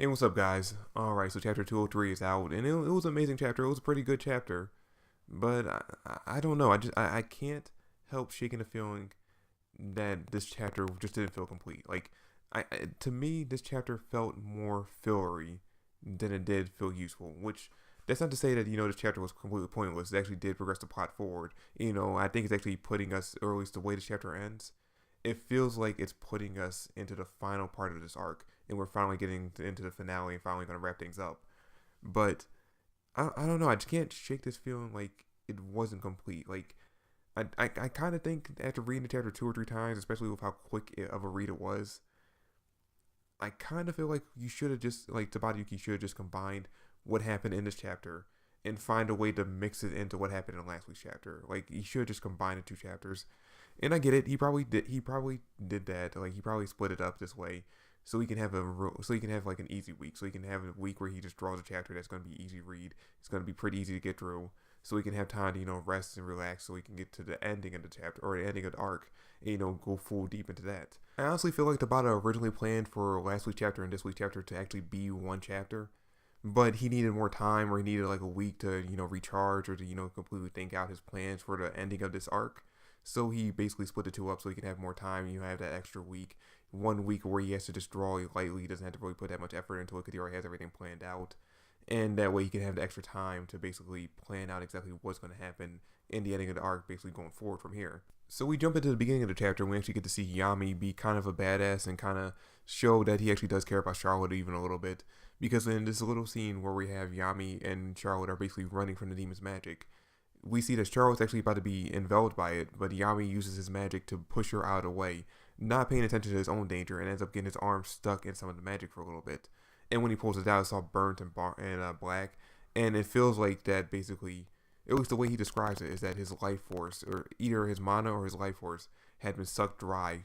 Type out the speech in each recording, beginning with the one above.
Hey, what's up, guys? Alright, so chapter 203 is out, and it was an amazing chapter. It was a pretty good chapter, but I don't know. I can't help shaking the feeling that this chapter just didn't feel complete. To me, this chapter felt more fillery than it did feel useful, which that's not to say that, this chapter was completely pointless. It actually did progress the plot forward. I think it's actually putting us, or at least the way the chapter ends, it feels like it's putting us into the final part of this arc, and we're finally getting into the finale and finally going to wrap things up. But I don't know. I just can't shake this feeling like it wasn't complete. I kind of think after reading the chapter two or three times, especially with how quick of a read it was, I kind of feel like you should have just, like, Tabata should have just combined what happened in this chapter and find a way to mix it into what happened in last week's chapter. Like, he should have just combined the two chapters. And I get it. He probably did. He probably did that. Like, he probably split it up this way so he can have so he can have like an easy week. So he can have a week where he just draws a chapter that's going to be easy read. It's going to be pretty easy to get through. So he can have time to rest and relax. So he can get to the ending of the chapter or the ending of the arc. And, go full deep into that. I honestly feel like Tabata originally planned for last week's chapter and this week's chapter to actually be one chapter, but he needed more time, or he needed like a week to recharge, or to completely think out his plans for the ending of this arc. So he basically split the two up so he can have more time. You have that extra week, 1 week where he has to just draw lightly. He doesn't have to really put that much effort into it because he already has everything planned out. And that way he can have the extra time to basically plan out exactly what's going to happen in the ending of the arc, basically going forward from here. So we jump into the beginning of the chapter, and we actually get to see Yami be kind of a badass and kind of show that he actually does care about Charlotte even a little bit. Because in this little scene where we have Yami and Charlotte are basically running from the demon's magic, we see that Charlotte's actually about to be enveloped by it, but Yami uses his magic to push her out of the way, not paying attention to his own danger, and ends up getting his arm stuck in some of the magic for a little bit. And when he pulls it out, it's all burnt and black, and it feels like that basically, at least the way he describes it, is that his life force, or either his mana or his life force, had been sucked dry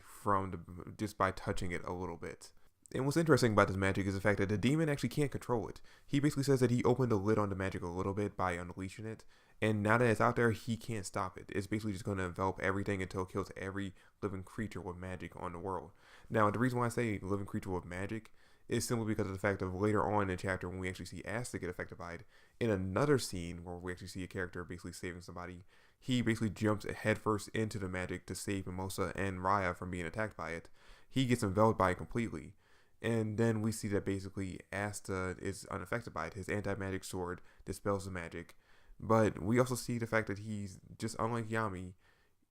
just by touching it a little bit. And what's interesting about this magic is the fact that the demon actually can't control it. He basically says that he opened the lid on the magic a little bit by unleashing it, and now that it's out there, he can't stop it. It's basically just going to envelop everything until it kills every living creature with magic on the world. Now, the reason why I say living creature with magic is simply because of the fact of later on in the chapter when we actually see Asta get affected by it, in another scene where we actually see a character basically saving somebody, he basically jumps headfirst into the magic to save Mimosa and Raya from being attacked by it. He gets enveloped by it completely. And then we see that basically Asta is unaffected by it. His anti-magic sword dispels the magic. But we also see the fact that he's just unlike Yami.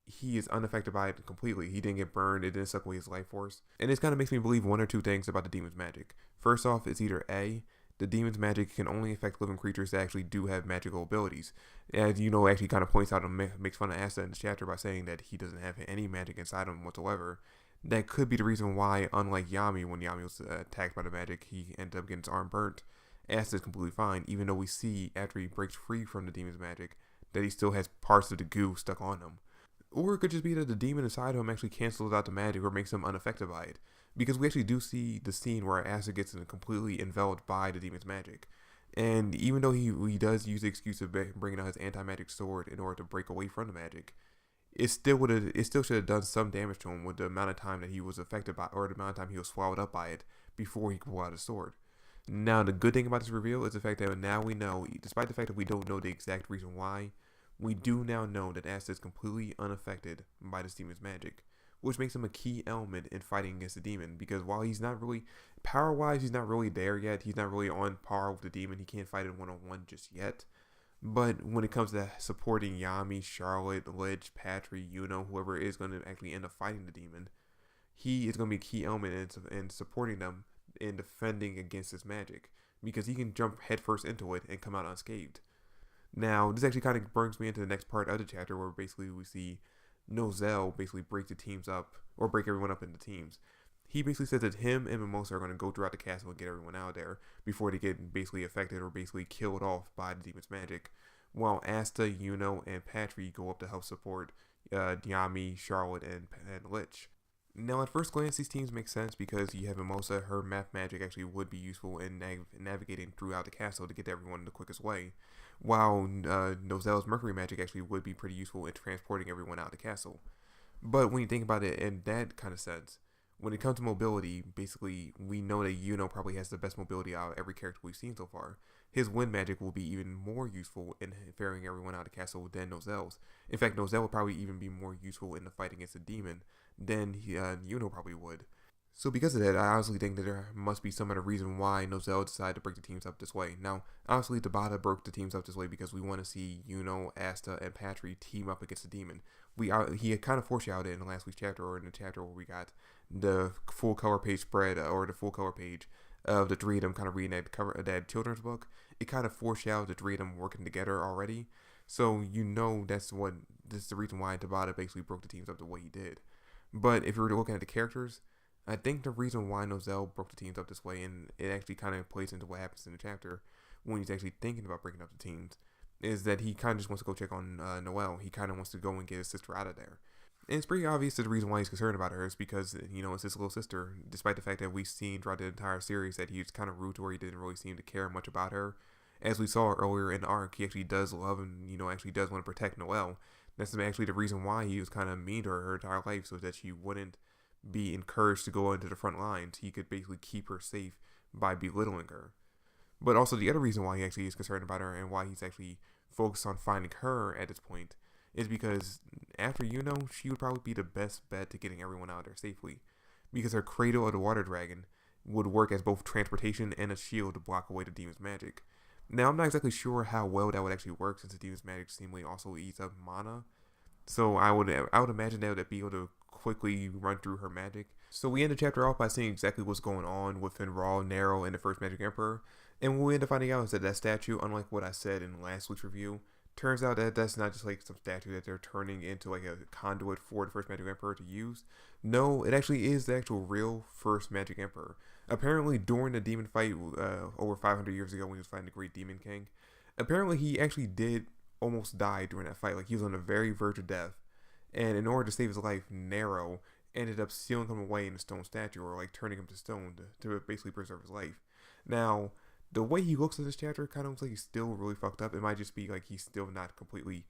He is unaffected by it completely. He didn't get burned. It didn't suck away his life force. And this kind of makes me believe one or two things about the demon's magic. First off, it's either A, the demon's magic can only affect living creatures that actually do have magical abilities. As actually kind of points out and makes fun of Asta in the chapter by saying that he doesn't have any magic inside him whatsoever. That could be the reason why, unlike Yami, when Yami was attacked by the magic, he ended up getting his arm burnt. Asta is completely fine, even though we see after he breaks free from the demon's magic that he still has parts of the goo stuck on him. Or it could just be that the demon inside him actually cancels out the magic or makes him unaffected by it. Because we actually do see the scene where Asta gets completely enveloped by the demon's magic. And even though he does use the excuse of bringing out his anti-magic sword in order to break away from the magic, it still should have done some damage to him with the amount of time that he was affected by, or the amount of time he was swallowed up by it before he could pull out his sword. Now, the good thing about this reveal is the fact that now we know, despite the fact that we don't know the exact reason why, we do now know that Asta is completely unaffected by this demon's magic, which makes him a key element in fighting against the demon, because while he's not really, power-wise, he's not really there yet, he's not really on par with the demon, he can't fight it one-on-one just yet. But when it comes to supporting Yami, Charlotte, Lich, Patry, whoever is going to actually end up fighting the demon, he is going to be a key element in supporting them in defending against this magic, because he can jump headfirst into it and come out unscathed. Now, this actually kind of brings me into the next part of the chapter where basically we see Nozel basically break the teams up, or break everyone up into teams. He basically says that him and Mimosa are going to go throughout the castle and get everyone out of there before they get basically affected or basically killed off by the demon's magic. While Asta, and Patry go up to help support Yami, Charlotte, and Lich. Now, at first glance, these teams make sense because you have Mimosa. Her map magic actually would be useful in navigating throughout the castle to get everyone the quickest way. While Nozel's Mercury magic actually would be pretty useful in transporting everyone out of the castle. But when you think about it in that kind of sense, when it comes to mobility, basically we know that Yuno probably has the best mobility out of every character we've seen so far. His wind magic will be even more useful in ferrying everyone out of the castle than Nozelle's. In fact, Nozelle would probably even be more useful in the fight against the demon than Yuno probably would. So because of that, I honestly think that there must be some other reason why Nozelle decided to break the teams up this way. Now, obviously, Tabata broke the teams up this way because we want to see Yuno, Asta, and Patry team up against the demon. He had kind of foreshadowed it in the last week's chapter, or in the chapter where we got the full color page spread, or the full color page of the three of them kind of reading that children's book. It kind of foreshadowed the three of them working together already. So that's the reason why Tabata basically broke the teams up the way he did. But if you were looking at the characters, I think the reason why Nozelle broke the teams up this way, and it actually kind of plays into what happens in the chapter when he's actually thinking about breaking up the teams, is that he kind of just wants to go check on Noelle. He kind of wants to go and get his sister out of there. And it's pretty obvious that the reason why he's concerned about her is because, it's his little sister, despite the fact that we've seen throughout the entire series that he was kind of rude to her. He didn't really seem to care much about her. As we saw earlier in the arc, he actually does love and, actually does want to protect Noelle. That's actually the reason why he was kind of mean to her entire life, so that she wouldn't be encouraged to go into the front lines. He could basically keep her safe by belittling her. But also the other reason why he actually is concerned about her and why he's actually focused on finding her at this point is because after she would probably be the best bet to getting everyone out of there safely, because her Cradle of the Water Dragon would work as both transportation and a shield to block away the demon's magic. Now, I'm not exactly sure how well that would actually work, since the demon's magic seemingly also eats up mana. So I would imagine that would be able to quickly run through her magic. So we end the chapter off by seeing exactly what's going on with Finral, Nero, and the First Magic Emperor. And what we end up finding out is that statue, unlike what I said in last week's review, turns out that that's not just like some statue that they're turning into like a conduit for the First Magic Emperor to use. No, it actually is the actual real First Magic Emperor. Apparently during the demon fight over 500 years ago when he was fighting the Great Demon King, apparently he actually did almost die during that fight. Like, he was on the very verge of death. And in order to save his life, Nero ended up sealing him away in a stone statue, or like turning him to stone to basically preserve his life. Now, the way he looks in this chapter kind of looks like he's still really fucked up. It might just be like he's still not completely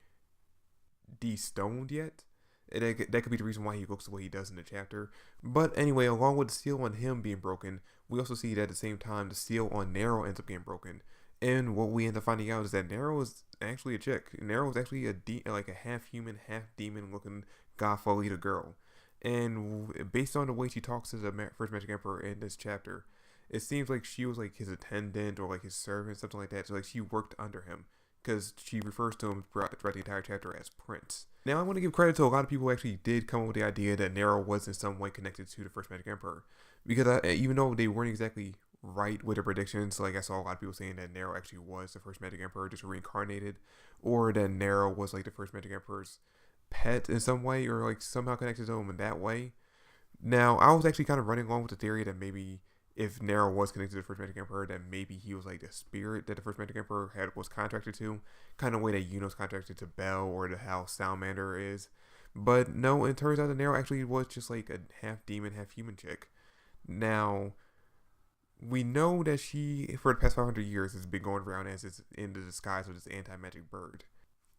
de-stoned yet. And that could be the reason why he looks the way he does in the chapter. But anyway, along with the seal on him being broken, we also see that at the same time the seal on Nero ends up getting broken. And what we end up finding out is that Nero is actually a chick. Nero is actually like a half human, half demon looking Goth-Lolita girl. And based on the way she talks to the First Magic Emperor in this chapter, it seems like she was like his attendant or like his servant, something like that. So like she worked under him, because she refers to him throughout the entire chapter as Prince. Now, I want to give credit to a lot of people who actually did come up with the idea that Nero was in some way connected to the First Magic Emperor, because even though they weren't exactly right with their predictions, like I saw a lot of people saying that Nero actually was the First Magic Emperor, just reincarnated, or that Nero was like the First Magic Emperor's pet in some way, or like somehow connected to him in that way. Now, I was actually kind of running along with the theory that maybe if Nero was connected to the First Magic Emperor, that maybe he was like the spirit that the First Magic Emperor was contracted to, kind of way that Yuno's contracted to Bell, or how Salamander is. But no, it turns out that Nero actually was just like a half demon, half human chick. Now, we know that she, for the past 500 years, has been going around as in the disguise of this anti-magic bird.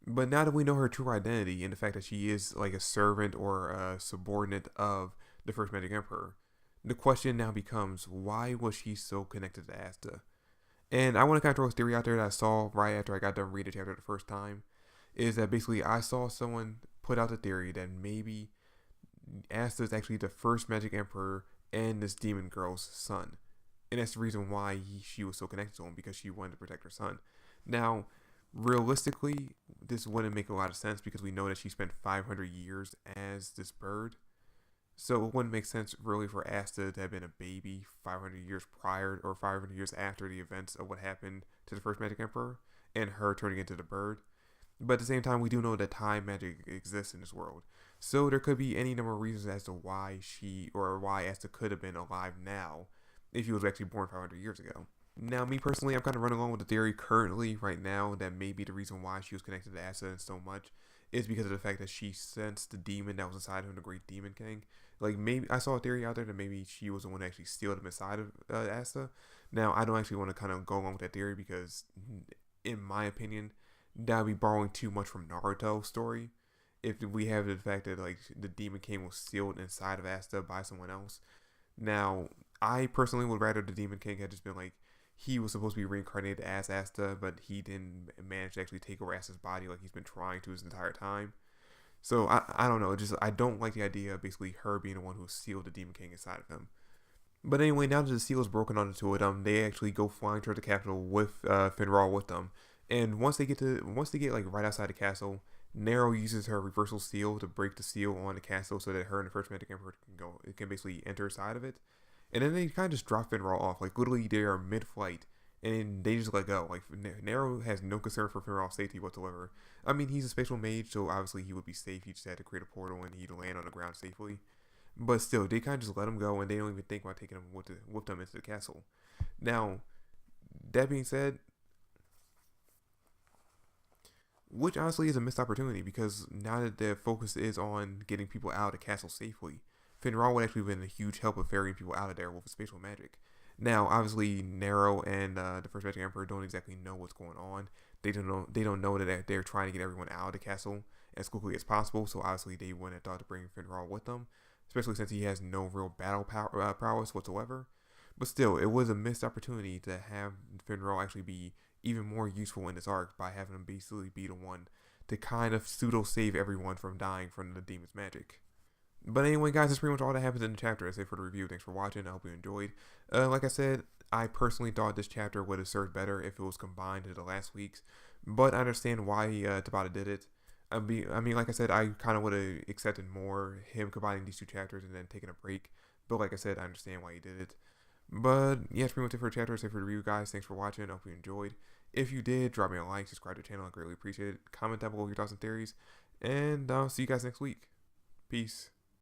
But now that we know her true identity and the fact that she is like a servant or a subordinate of the First Magic Emperor, the question now becomes, why was she so connected to Asta? And I want to kind of throw a theory out there that I saw right after I got done reading the chapter the first time, is that basically I saw someone put out the theory that maybe Asta is actually the First Magic Emperor and this demon girl's son. And that's the reason why she was so connected to him, because she wanted to protect her son. Now, realistically, this wouldn't make a lot of sense, because we know that she spent 500 years as this bird. So it wouldn't make sense really for Asta to have been a baby 500 years prior, or 500 years after the events of what happened to the First Magic Emperor and her turning into the bird. But at the same time, we do know that time magic exists in this world. So there could be any number of reasons as to why why Asta could have been alive now if he was actually born 500 years ago. Now, me personally, I'm kind of running along with the theory currently, right now, that maybe the reason why she was connected to Asta so much is because of the fact that she sensed the demon that was inside of him, the Great Demon King. Like, maybe I saw a theory out there that maybe she was the one that actually sealed him inside of Asta. Now, I don't actually want to kind of go along with that theory, because in my opinion, that would be borrowing too much from Naruto's story. If we have the fact that like the Demon King was sealed inside of Asta by someone else, Now, I personally would rather the Demon King had just been like, he was supposed to be reincarnated as Asta, but he didn't manage to actually take over Asta's body like he's been trying to his entire time. So I don't know. Just I don't like the idea of basically her being the one who sealed the Demon King inside of him. But anyway, now that the seal is broken onto it, they actually go flying toward the capital with Finral with them. And once they get like right outside the castle, Nero uses her reversal seal to break the seal on the castle so that her and the First Magic Emperor can go. It can basically enter inside of it. And then they kind of just drop Finral off. Like literally, they are mid-flight, and they just let go. Like Nero has no concern for Finral's safety whatsoever. I mean, he's a spatial mage, so obviously he would be safe. He just had to create a portal and he'd land on the ground safely. But still, they kind of just let him go, and they don't even think about taking him with them into the castle. Now, that being said, which honestly is a missed opportunity because now that their focus is on getting people out of the castle safely, Finral would actually have been a huge help of ferrying people out of there with spatial magic. Now, obviously, Nero and the First Magic Emperor don't exactly know what's going on. They don't know that they're trying to get everyone out of the castle as quickly as possible. So obviously, they wouldn't have thought to bring Finral with them, especially since he has no real battle prowess whatsoever. But still, it was a missed opportunity to have Finral actually be even more useful in this arc by having him basically be the one to kind of pseudo save everyone from dying from the demon's magic. But anyway, guys, that's pretty much all that happens in the chapter. That's it for the review. Thanks for watching. I hope you enjoyed. Like I said, I personally thought this chapter would have served better if it was combined to the last week's, but I understand why Tabata did it. I mean, like I said, I kind of would have accepted more him combining these two chapters and then taking a break. But like I said, I understand why he did it. But yeah, that's pretty much it for the chapter. That's it for the review, guys. Thanks for watching. I hope you enjoyed. If you did, drop me a like, subscribe to the channel. I greatly appreciate it. Comment down below your thoughts and theories. And I'll see you guys next week. Peace.